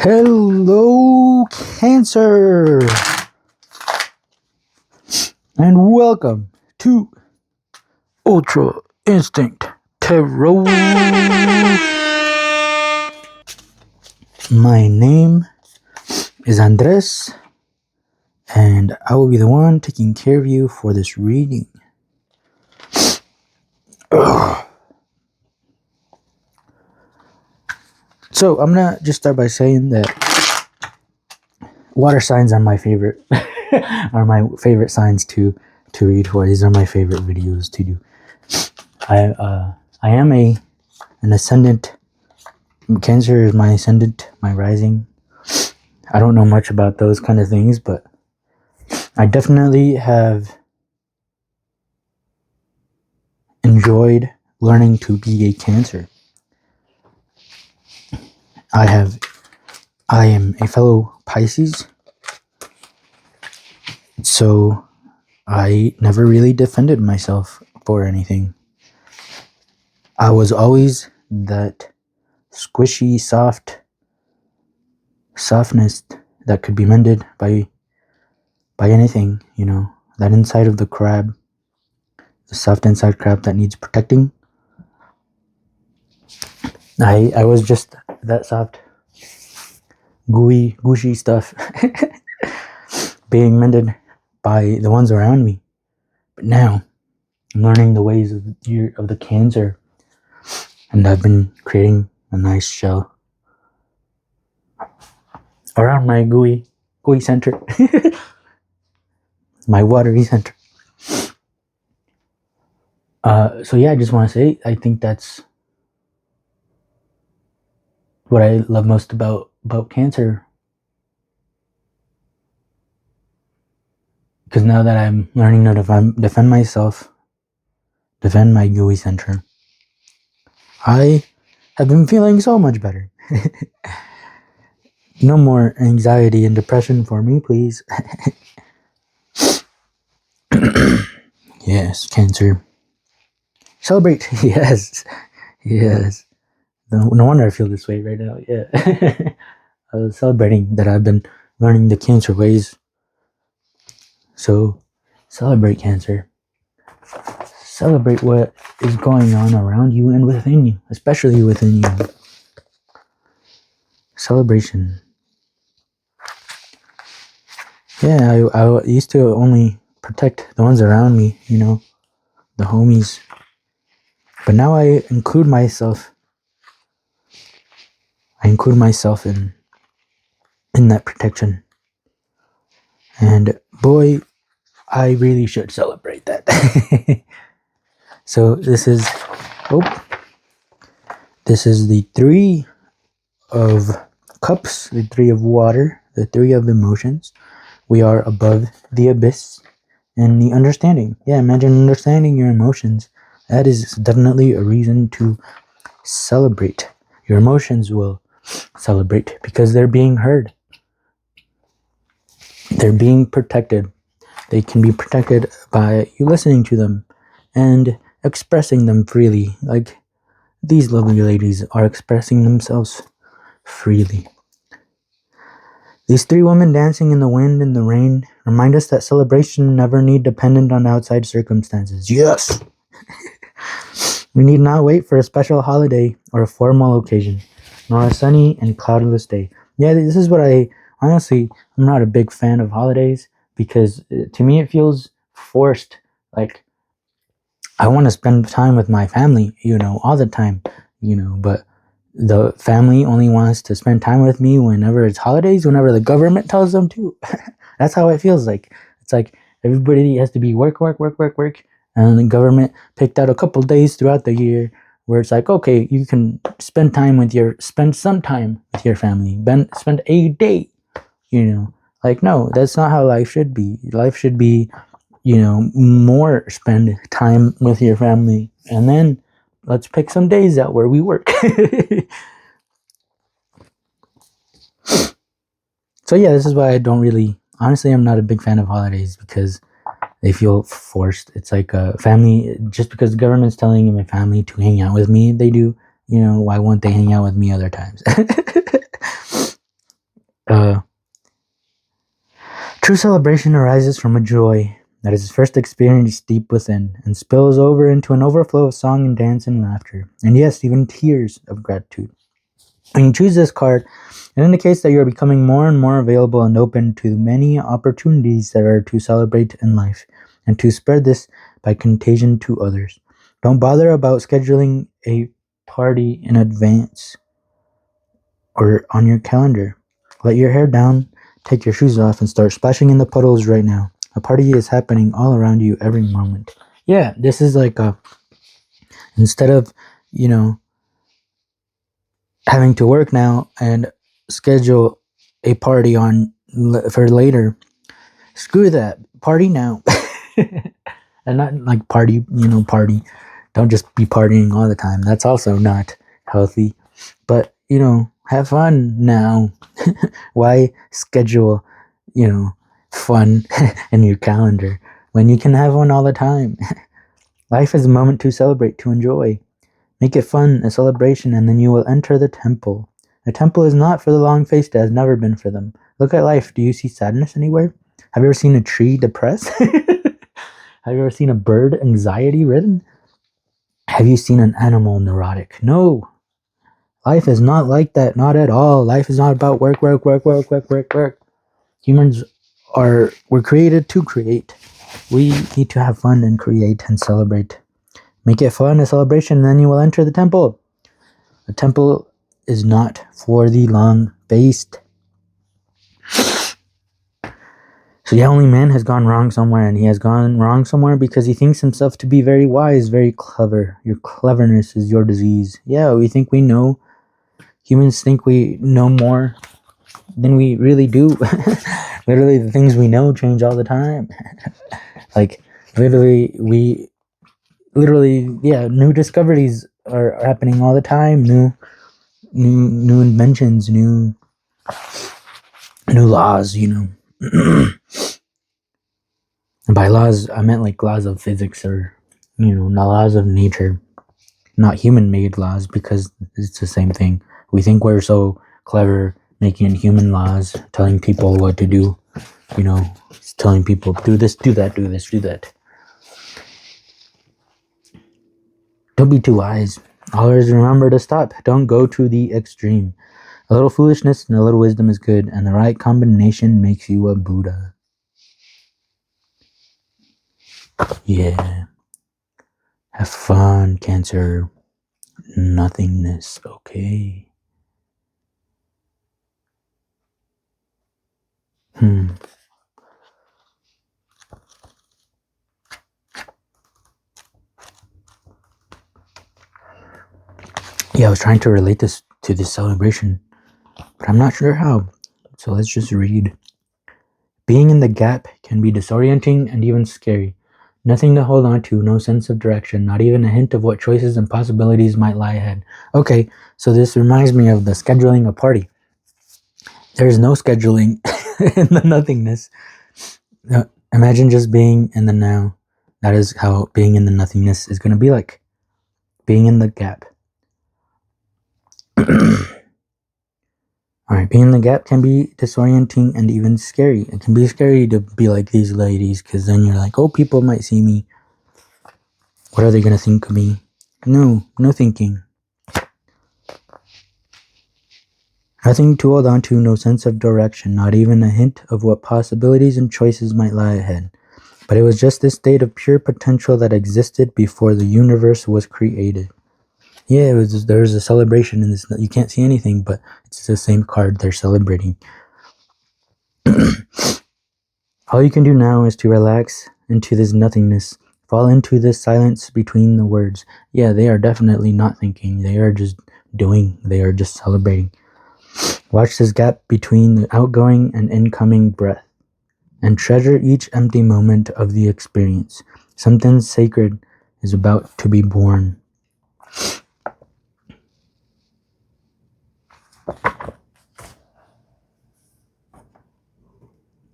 Hello, Cancer, and welcome to Ultra Instinct Tarot. My name is Andres, and I will be the one taking care of you for this reading. So I'm gonna just start by saying that water signs are my favorite, are my favorite signs to read for. These are my favorite videos to do. I am an ascendant. Cancer is my ascendant, my rising. I don't know much about those kind of things, but I definitely have enjoyed learning to be a Cancer. I am a fellow Pisces, so I never really defended myself for anything. I was always that squishy, softness that could be mended by anything, you know, that inside of the crab, the soft inside crab that needs protecting. I was just that soft, gooey, gushy stuff being mended by the ones around me. But now I'm learning the ways of the Cancer, and I've been creating a nice shell around my gooey center, my watery center. So yeah, I just want to say, I think that's what I love most about Cancer. Because now that I'm learning to defend myself, defend my gooey center, I have been feeling so much better. No more anxiety and depression for me, please. Yes, Cancer. Celebrate. Yes. No wonder I feel this way right now. Yeah. I was celebrating that I've been learning the Cancer ways. So, celebrate, Cancer. Celebrate what is going on around you and within you, especially within you. Celebration. Yeah, I used to only protect the ones around me, you know, the homies. But now I include myself in that protection. And boy, I really should celebrate that. So this is the 3 of cups, the 3 of water, the 3 of emotions. We are above the abyss and the understanding. Yeah, imagine understanding your emotions. That is definitely a reason to celebrate. Your emotions will celebrate because they're being heard. They're being protected. They can be protected by you listening to them and expressing them freely. Like these lovely ladies are expressing themselves freely. These 3 women dancing in the wind and the rain remind us that celebration never need dependent on outside circumstances. Yes! We need not wait for a special holiday or a formal occasion, nor a sunny and cloudless day. Yeah, this is what I'm not a big fan of holidays because to me it feels forced. Like, I want to spend time with my family, you know, all the time, you know, but the family only wants to spend time with me whenever it's holidays, whenever the government tells them to. That's how it feels like. It's like everybody has to be work. And the government picked out a couple days throughout the year where it's like, okay, you can spend some time with your family. Spend a day, you know. Like, no, that's not how life should be. Life should be, you know, more spend time with your family. And then let's pick some days out where we work. So yeah, this is why I don't really, honestly, I'm not a big fan of holidays because they feel forced. It's like a family, just because the government's telling my family to hang out with me, they do, you know, why won't they hang out with me other times? True celebration arises from a joy that is first experienced deep within and spills over into an overflow of song and dance and laughter, and yes, even tears of gratitude. When you choose this card, it indicates that you are becoming more and more available and open to many opportunities that are to celebrate in life and to spread this by contagion to others. Don't bother about scheduling a party in advance or on your calendar. Let your hair down, take your shoes off, and start splashing in the puddles right now. A party is happening all around you every moment. Yeah, this is like instead of, having to work now and schedule a party for later. Screw that. Party now. And not like party. Don't just be partying all the time. That's also not healthy. But, have fun now. Why schedule, fun in your calendar when you can have one all the time? Life is a moment to celebrate, to enjoy. Make it fun, a celebration, and then you will enter the temple. The temple is not for the long-faced, it has never been for them. Look at life. Do you see sadness anywhere? Have you ever seen a tree depressed? Have you ever seen a bird anxiety-ridden? Have you seen an animal neurotic? No. Life is not like that, not at all. Life is not about work. Humans were created to create. We need to have fun and create and celebrate. Make it fun, a celebration, and then you will enter the temple. The temple is not for the long-faced. So yeah, only man has gone wrong somewhere, and he has gone wrong somewhere because he thinks himself to be very wise, very clever. Your cleverness is your disease. Yeah, we think we know. Humans think we know more than we really do. Literally, the things we know change all the time. New discoveries are happening all the time. New inventions, new laws, And by laws, I meant like laws of physics or, not laws of nature, not human-made laws, because it's the same thing. We think we're so clever making human laws, telling people what to do, telling people, do this, do that, do this, do that. Don't be too wise. Always remember to stop. Don't go to the extreme. A little foolishness and a little wisdom is good, and the right combination makes you a Buddha. Yeah. Have fun, Cancer. Nothingness, okay? Yeah, I was trying to relate this to this celebration, but I'm not sure how. So let's just read. Being in the gap can be disorienting and even scary. Nothing to hold on to, no sense of direction, not even a hint of what choices and possibilities might lie ahead. Okay, so this reminds me of the scheduling a party. There's no scheduling in the nothingness. Imagine just being in the now. That is how being in the nothingness is going to be like. Being in the gap. Alright, being in the gap can be disorienting and even scary. It can be scary to be like these ladies, because then you're like, oh, people might see me. What are they going to think of me? No thinking. Nothing to hold on to, no sense of direction, not even a hint of what possibilities and choices might lie ahead. But it was just this state of pure potential that existed before the universe was created. Yeah, there's a celebration in this. You can't see anything, but it's the same card they're celebrating. All you can do now is to relax into this nothingness. Fall into this silence between the words. Yeah, they are definitely not thinking. They are just doing. They are just celebrating. Watch this gap between the outgoing and incoming breath, and treasure each empty moment of the experience. Something sacred is about to be born.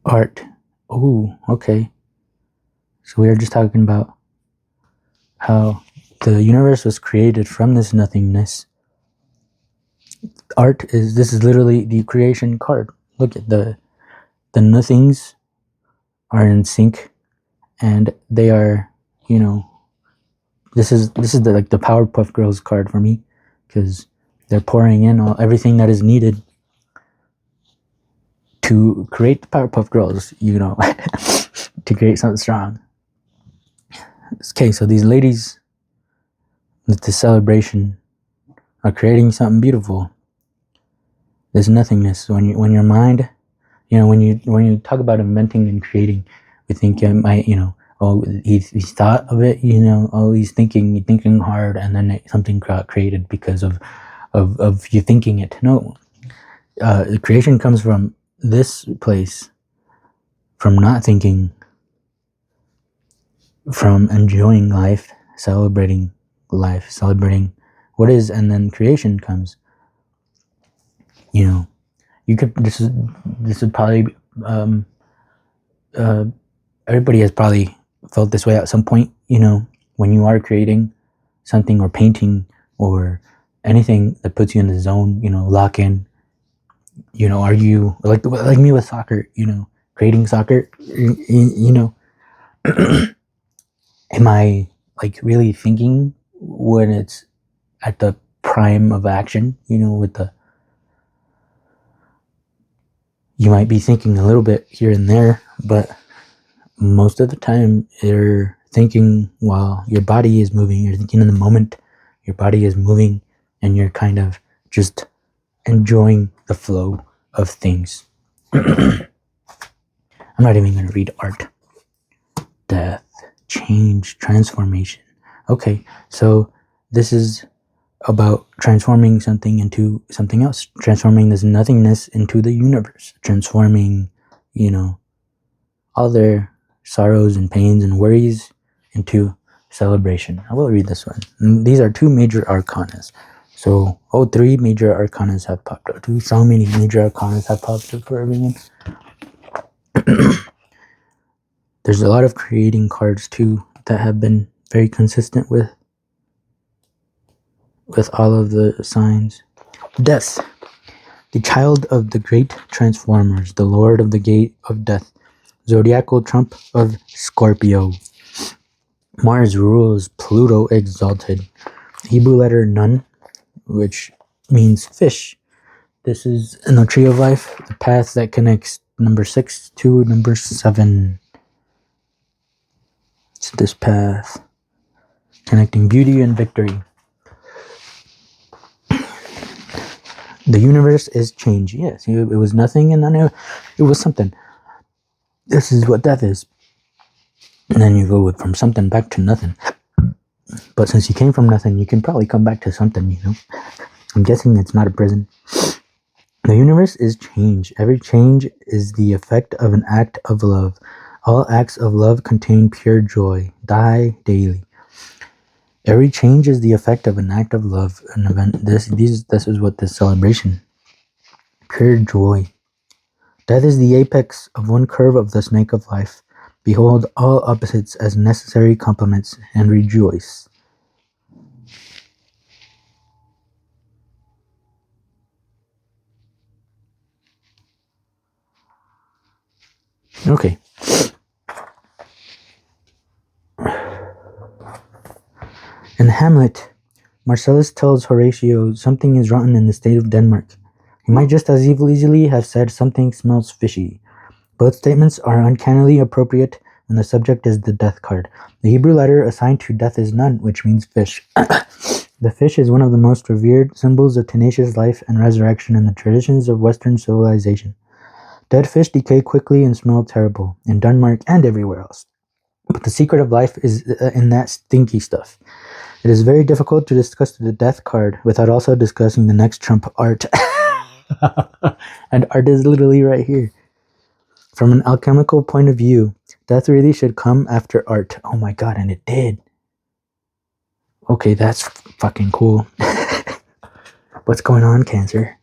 Art. Oh, okay. So we are just talking about how the universe was created from this nothingness. This is literally the creation card. Look at the nothings are in sync, and they are, you know, this is the like the Powerpuff Girls card for me, because they're pouring in everything that is needed to create the Powerpuff Girls, you know, to create something strong. Okay, so these ladies with the celebration are creating something beautiful. There's nothingness when your mind, you know, when you talk about inventing and creating, we think it might, you know, oh, he's thought of it, you know, oh, he's thinking hard, and then something got created because of you thinking it. No, the creation comes from this place, from not thinking, from enjoying life, celebrating life, celebrating what is, and then creation comes. You know, you could, this is probably, everybody has probably felt this way at some point, you know, when you are creating something or painting or anything that puts you in the zone, you know, lock in, you know, are you, like me with soccer, you know, creating soccer, you know, am I like really thinking when it's at the prime of action, you know, with the, you might be thinking a little bit here and there, but most of the time you're thinking while your body is moving. You're thinking in the moment, your body is moving, and you're kind of just enjoying the flow of things. I'm not even going to read art. Death, change, transformation. Okay, so this is about transforming something into something else, transforming this nothingness into the universe, transforming, you know, all their sorrows and pains and worries into celebration. I will read this one. And these are two major arcanas. So, three major arcanas have popped up. So many major arcanas have popped up for everyone. There's a lot of creating cards too that have been very consistent with all of the signs. Death, the child of the great transformers, the lord of the gate of death, zodiacal trump of Scorpio. Mars rules Pluto exalted. Hebrew letter Nun, which means fish. This is in the tree of life, the path that connects number 6 to number 7. It's this path connecting beauty and victory. The universe is change. Yes, it was nothing, and then it was something. This is what death is. And then you go from something back to nothing. But since you came from nothing, you can probably come back to something, you know. I'm guessing it's not a prison. The universe is change. Every change is the effect of an act of love. All acts of love contain pure joy. Die daily. Every change is the effect of an act of love. An event. This is what this celebration. Pure joy. Death is the apex of one curve of the snake of life. Behold all opposites as necessary complements, and rejoice. Okay. In Hamlet, Marcellus tells Horatio something is rotten in the state of Denmark. He might just as easily have said something smells fishy. Both statements are uncannily appropriate, and the subject is the death card. The Hebrew letter assigned to death is Nun, which means fish. The fish is one of the most revered symbols of tenacious life and resurrection in the traditions of Western civilization. Dead fish decay quickly and smell terrible, in Denmark and everywhere else. But the secret of life is in that stinky stuff. It is very difficult to discuss the death card without also discussing the next trump, art. And art is literally right here. From an alchemical point of view, death really should come after art. Oh my god, and it did. Okay, that's fucking cool. What's going on, Cancer?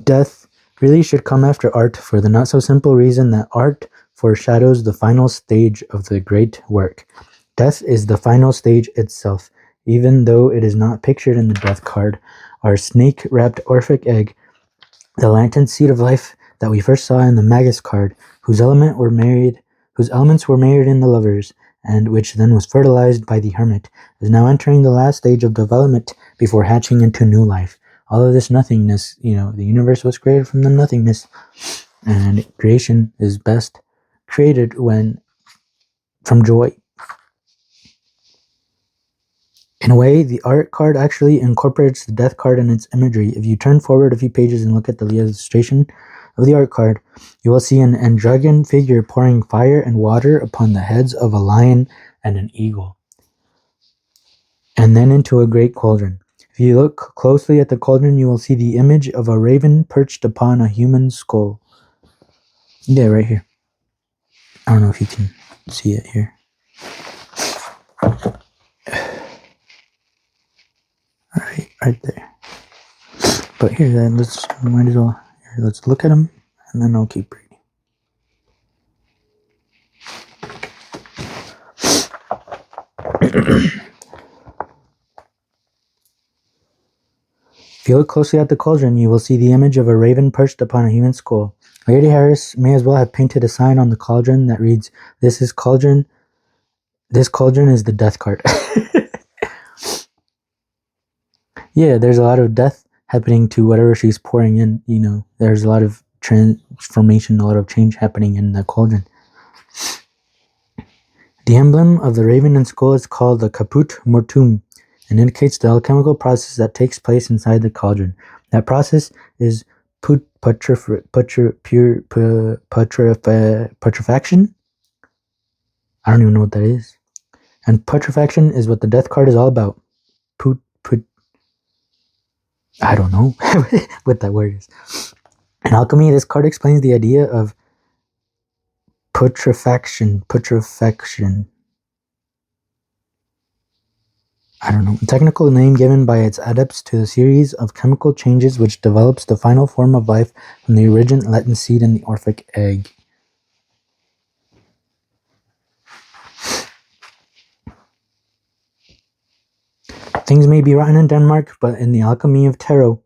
Death really should come after art for the not-so-simple reason that art foreshadows the final stage of the great work. Death is the final stage itself. Even though it is not pictured in the death card, our snake-wrapped Orphic egg, the lantern seed of life that we first saw in the Magus card, whose elements were married in the lovers, and which then was fertilized by the hermit, is now entering the last stage of development before hatching into new life. All of this nothingness, the universe was created from the nothingness, and creation is best created from joy. In a way, the art card actually incorporates the death card and its imagery. If you turn forward a few pages and look at the illustration of the art card, you will see an androgyn figure pouring fire and water upon the heads of a lion and an eagle, and then into a great cauldron. If you look closely at the cauldron, you will see the image of a raven perched upon a human skull. Yeah, right here. I don't know if you can see it here. Right there. But here, then let's look at them, and then I'll keep reading. If you look closely at the cauldron, you will see the image of a raven perched upon a human skull. Lady Harris may as well have painted a sign on the cauldron that reads, This cauldron is the death card." Yeah, there's a lot of death happening to whatever she's pouring in. There's a lot of transformation, a lot of change happening in the cauldron. The emblem of the raven and skull is called the caput mortuum and indicates the alchemical process that takes place inside the cauldron. That process is putrefaction. I don't even know what that is. And putrefaction is what the death card is all about. I don't know what that word is. In alchemy, this card explains the idea of putrefaction. I don't know. A technical name given by its adepts to the series of chemical changes which develops the final form of life from the origin latent seed in the Orphic egg. Things may be rotten in Denmark, but in the alchemy of tarot,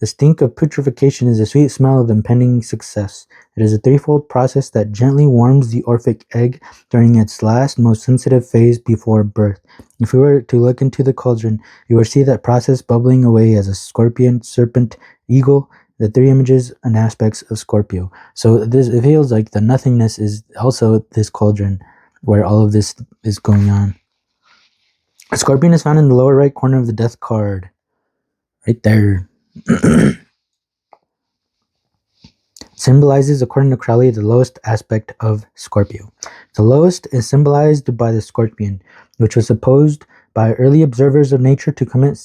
the stink of putrefaction is the sweet smell of impending success. It is a threefold process that gently warms the Orphic egg during its last, most sensitive phase before birth. If we were to look into the cauldron, you will see that process bubbling away as a scorpion, serpent, eagle, the three images and aspects of Scorpio. So it feels like the nothingness is also this cauldron where all of this is going on. A scorpion is found in the lower right corner of the death card. Right there. Symbolizes, according to Crowley, the lowest aspect of Scorpio. The lowest is symbolized by the scorpion, which was supposed by early observers of nature to commit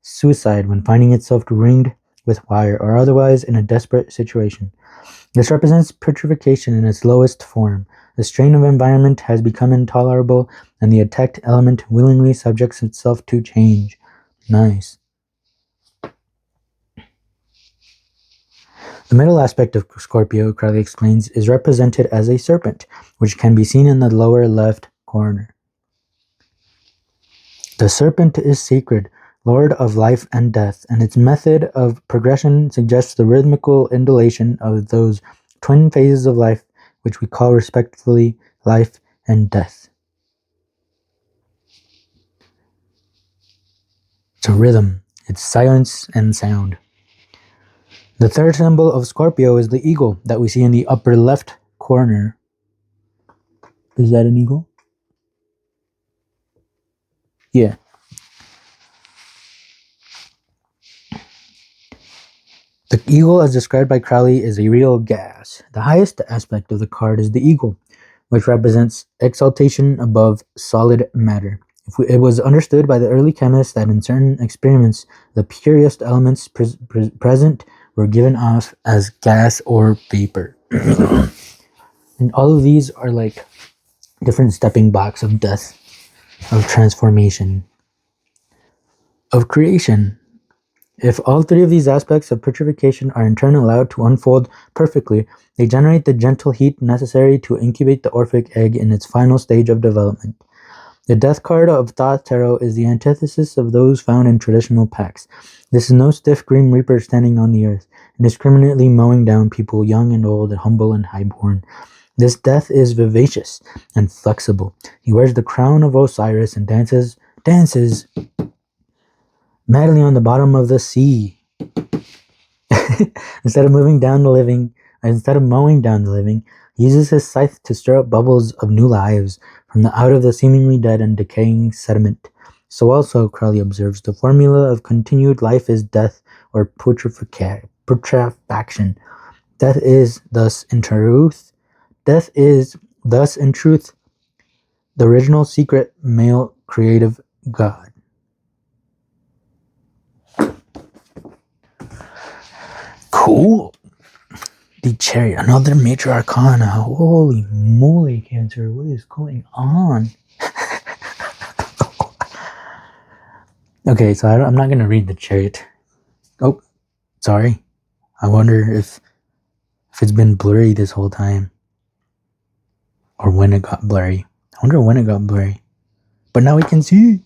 suicide when finding itself ringed with wire or otherwise in a desperate situation. This represents putrefaction in its lowest form. The strain of environment has become intolerable, and the attacked element willingly subjects itself to change. Nice. The middle aspect of Scorpio, Crowley explains, is represented as a serpent, which can be seen in the lower left corner. The serpent is sacred, lord of life and death, and its method of progression suggests the rhythmical undulation of those twin phases of life, which we call respectively life and death. It's a rhythm. It's silence and sound. The third symbol of Scorpio is the eagle that we see in the upper left corner. Is that an eagle? Yeah. The eagle, as described by Crowley, is a real gas. The highest aspect of the card is the eagle, which represents exaltation above solid matter. It was understood by the early chemists that in certain experiments, the purest elements present were given off as gas or vapor. And all of these are like different stepping blocks of death, of transformation, of creation. If all three of these aspects of putrefaction are in turn allowed to unfold perfectly, they generate the gentle heat necessary to incubate the Orphic egg in its final stage of development. The Death card of Thoth Tarot is the antithesis of those found in traditional pacts. This is no stiff Grim Reaper standing on the earth, indiscriminately mowing down people young and old, humble and highborn. This Death is vivacious and flexible. He wears the crown of Osiris and dances madly on the bottom of the sea. Instead of mowing down the living, he uses his scythe to stir up bubbles of new lives from out of the seemingly dead and decaying sediment. So also, Crowley observes, the formula of continued life is death or putrefaction. Death is thus in truth, the original secret male creative God. Cool. The Chariot, another major arcana. Holy moly, Cancer, what is going on? Okay, so I'm not going to read the Chariot. Oh, sorry. I wonder if it's been blurry this whole time. Or when it got blurry. I wonder when it got blurry. But now we can see.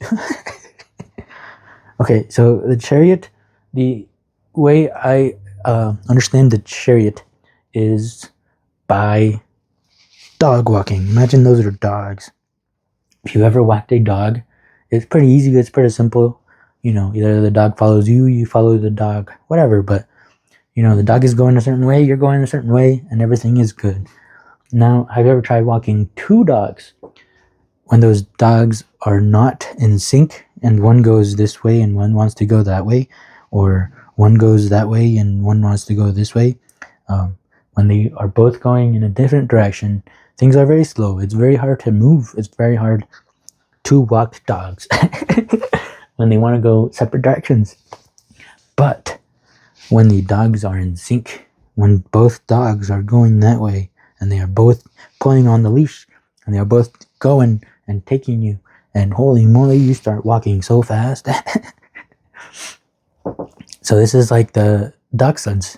Okay, so the Chariot, the way I understand the Chariot is by dog walking. Imagine those are dogs. If you ever whacked a dog, it's pretty easy, it's pretty simple. You know, either the dog follows you, you follow the dog, whatever, but you know, the dog is going a certain way, you're going a certain way, and everything is good. Now, have you ever tried walking two dogs when those dogs are not in sync and one goes this way and one wants to go that way, or one goes that way and one wants to go this way? When they are both going in a different direction, things are very slow. It's very hard to move. It's very hard to walk dogs when they want to go separate directions. But when the dogs are in sync, when both dogs are going that way and they are both pulling on the leash and they are both going and taking you, and holy moly, you start walking so fast. So this is like the dachshunds.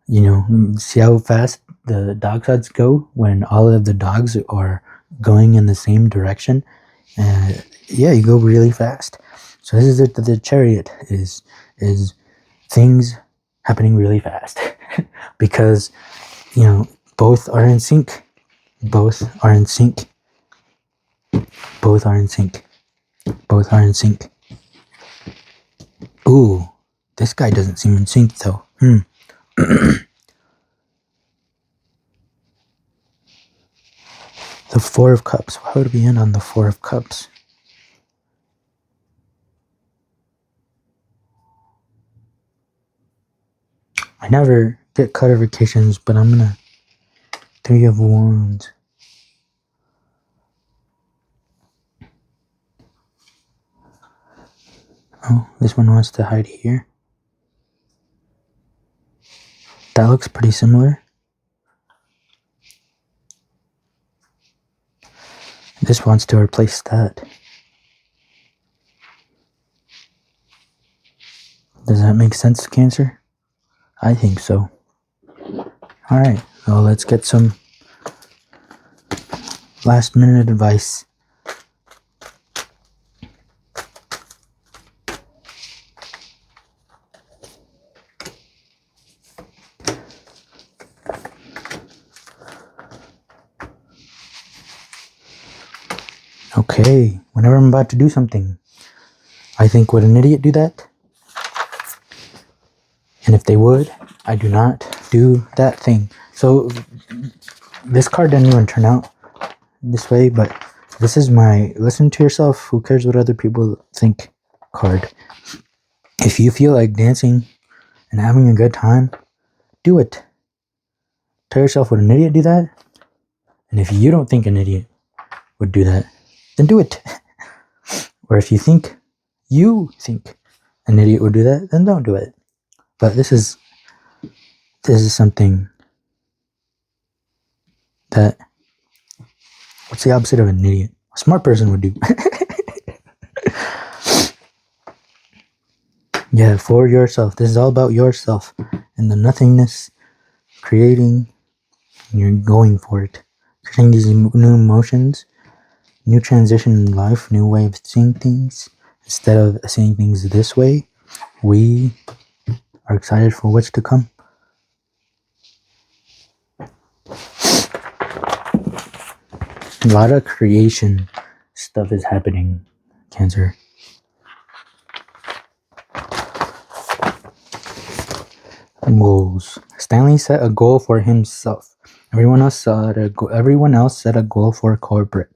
You know, see how fast the dachshunds go when all of the dogs are going in the same direction? Yeah, you go really fast. So this is the Chariot is things happening really fast because, you know, both are in sync. Both are in sync. Both are in sync. Both are in sync. Ooh, this guy doesn't seem in sync though. The Four of Cups. Why would we end on the Four of Cups? I never get clarifications, but I'm gonna... Three of Wands. Oh, this one wants to hide here. That looks pretty similar. This wants to replace that. Does that make sense, Cancer? I think so. Alright, well, let's get some last minute advice. Okay, whenever I'm about to do something, I think, would an idiot do that? And if they would, I do not do that thing. So this card didn't even turn out this way, but this is my listen to yourself, who cares what other people think card. If you feel like dancing and having a good time, do it. Tell yourself, would an idiot do that? And if you don't think an idiot would do that, then do it. Or if you think an idiot would do that, then don't do it. But this is something that, what's the opposite of an idiot? A smart person would do. Yeah, for yourself. This is all about yourself and the nothingness, creating, and you're going for it. Creating these new emotions new transition in life, new way of seeing things. Instead of seeing things this way, we are excited for what's to come. A lot of creation stuff is happening, Cancer. Goals. Stanley set a goal for himself. Everyone else set a goal for corporate.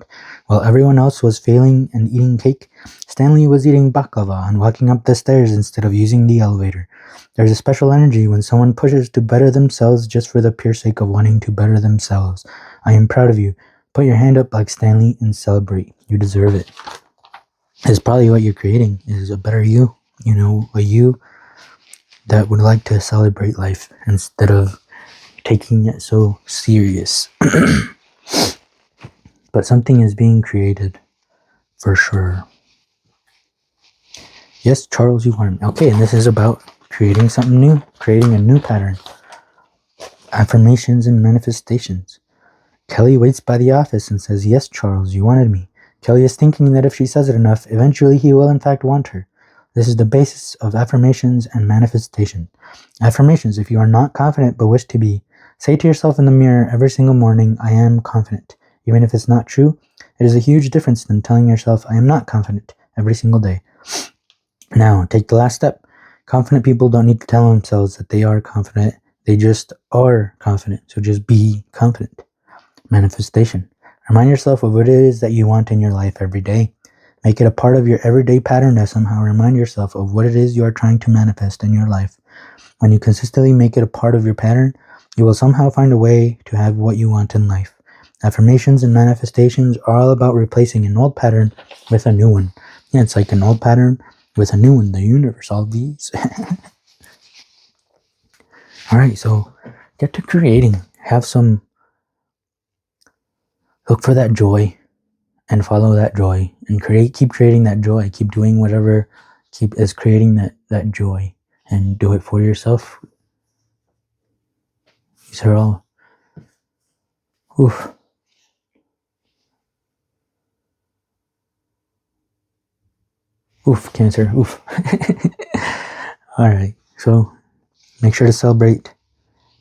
While everyone else was failing and eating cake, Stanley was eating baklava and walking up the stairs instead of using the elevator. There's a special energy when someone pushes to better themselves just for the pure sake of wanting to better themselves. I am proud of you. Put your hand up like Stanley and celebrate. You deserve it. It's probably what you're creating, is a better you. You know, a you that would like to celebrate life instead of taking it so serious. But something is being created, for sure. Yes, Charles, you are. Okay, and this is about creating something new, creating a new pattern. Affirmations and manifestations. Kelly waits by the office and says, yes, Charles, you wanted me. Kelly is thinking that if she says it enough, eventually he will in fact want her. This is the basis of affirmations and manifestation. Affirmations: if you are not confident but wish to be, say to yourself in the mirror every single morning, I am confident. Even if it's not true, it is a huge difference than telling yourself, I am not confident, every single day. Now, take the last step. Confident people don't need to tell themselves that they are confident. They just are confident. So just be confident. Manifestation. Remind yourself of what it is that you want in your life every day. Make it a part of your everyday pattern to somehow remind yourself of what it is you are trying to manifest in your life. When you consistently make it a part of your pattern, you will somehow find a way to have what you want in life. Affirmations and manifestations are all about replacing an old pattern with a new one. Yeah, it's like an old pattern with a new one. The universe, all these. Alright, so get to creating. Look for that joy and follow that joy and keep creating that joy. Keep doing whatever is creating that joy, and do it for yourself. These are all Cancer, Alright, so make sure to celebrate.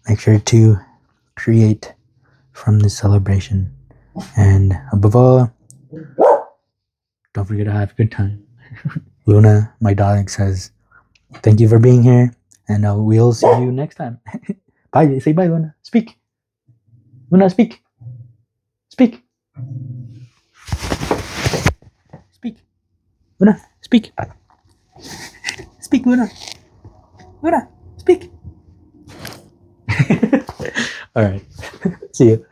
Make sure to create from this celebration. And above all, don't forget to have a good time. Luna, my dog, says, thank you for being here, and we'll see you next time. Bye. Say bye, Luna. Speak. Luna, speak. Speak. Speak. Luna, speak. Speak, Luna. Luna, speak. All right. See you.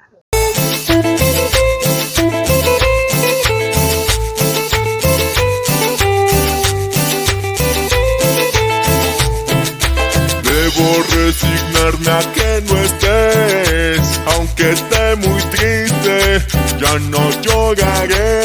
Debo resignarme a que no estés, aunque esté muy triste, ya no lloraré.